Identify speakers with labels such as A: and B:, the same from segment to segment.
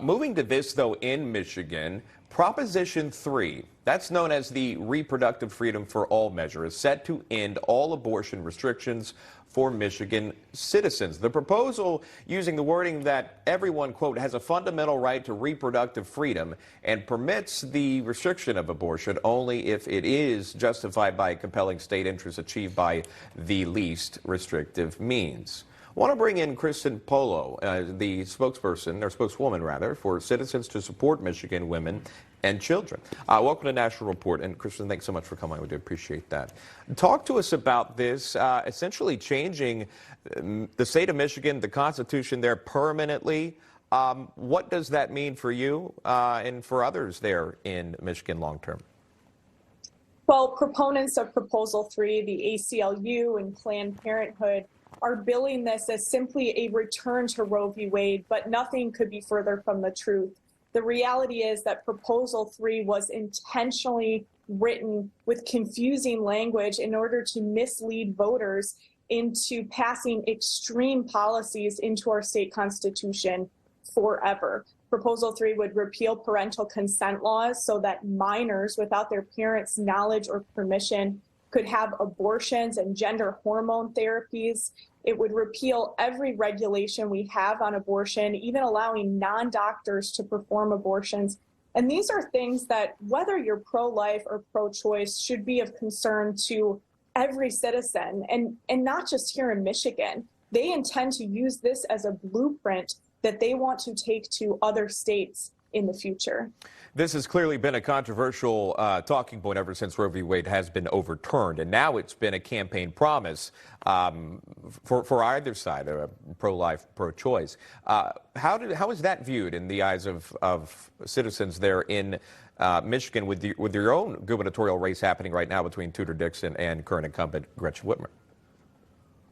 A: Moving to this, though, in Michigan, Proposition 3, that's known as the Reproductive Freedom for All measure, is set to end all abortion restrictions for Michigan citizens. The proposal, using the wording that everyone, quote, has a fundamental right to reproductive freedom and permits the restriction of abortion only if it is justified by compelling state interests achieved by the least restrictive means. I want to bring in Kristen Polo, the spokesperson, or spokeswoman rather, for Citizens to Support Michigan Women and Children. Welcome to National Report, and Kristen, thanks so much for coming. We do appreciate that. Talk to us about this, essentially changing the state of Michigan, the Constitution there permanently. What does that mean for you and for others there in Michigan long term?
B: Well, proponents of Proposal 3, the ACLU and Planned Parenthood, are billing this as simply a return to Roe v. Wade, but nothing could be further from the truth. The reality is that Proposal 3 was intentionally written with confusing language in order to mislead voters into passing extreme policies into our state constitution forever. Proposal 3 would repeal parental consent laws so that minors, without their parents' knowledge or permission, could have abortions and gender hormone therapies. It would repeal every regulation we have on abortion, even allowing non-doctors to perform abortions. And these are things that, whether you're pro-life or pro-choice, should be of concern to every citizen, and not just here in Michigan. They intend to use this as a blueprint that they want to take to other states in the future.
A: This has clearly been a controversial talking point ever since Roe v. Wade has been overturned, and now it's been a campaign promise for either side, pro-life, pro-choice. How is that viewed in the eyes of citizens there in Michigan with your own gubernatorial race happening right now between Tudor Dixon and current incumbent Gretchen Whitmer?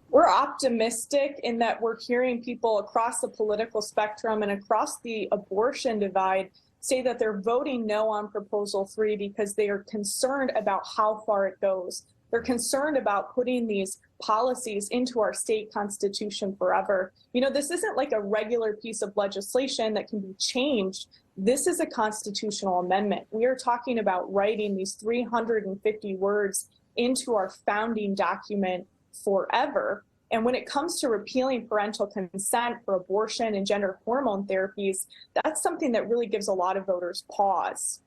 B: We're optimistic in that we're hearing people across the political spectrum and across the abortion divide say that they're voting no on Proposal 3 because they are concerned about how far it goes. They're concerned about putting these policies into our state constitution forever. You know, this isn't like a regular piece of legislation that can be changed. This is a constitutional amendment. We are talking about writing these 350 words into our founding document forever. And when it comes to repealing parental consent for abortion and gender hormone therapies, that's something that really gives a lot of voters pause.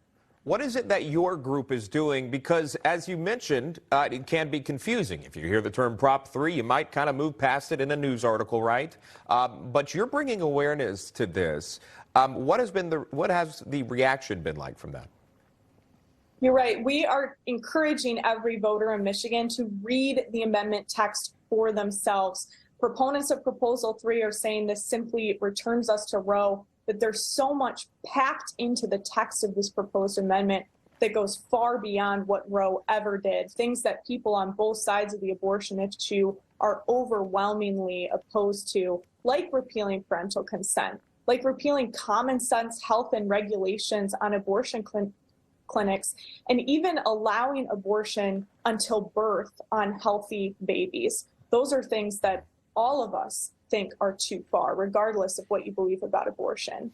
A: What is it that your group is doing? Because, as you mentioned, it can be confusing. If you hear the term Prop 3, you might kind of move past it in a news article, right? But you're bringing awareness to this. What has the reaction been like from that?
B: You're right. We are encouraging every voter in Michigan to read the amendment text for themselves. Proponents of Proposal 3 are saying this simply returns us to Roe, but there's so much packed into the text of this proposed amendment that goes far beyond what Roe ever did. Things that people on both sides of the abortion issue are overwhelmingly opposed to, like repealing parental consent, like repealing common sense health and regulations on abortion clinics, and even allowing abortion until birth on healthy babies. Those are things that all of us think are too far, regardless of what you believe about abortion.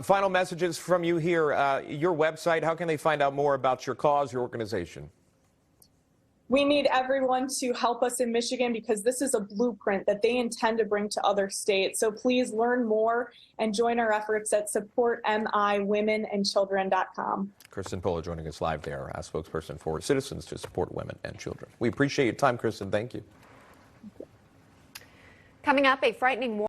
A: Final messages from you here. Your website, how can they find out more about your cause, your organization?
B: We need everyone to help us in Michigan because this is a blueprint that they intend to bring to other states. So please learn more and join our efforts at supportmiwomenandchildren.com.
A: Kristen Polo joining us live there, a spokesperson for Citizens to Support Women and Children. We appreciate your time, Kristen. Thank you.
C: Coming up, a frightening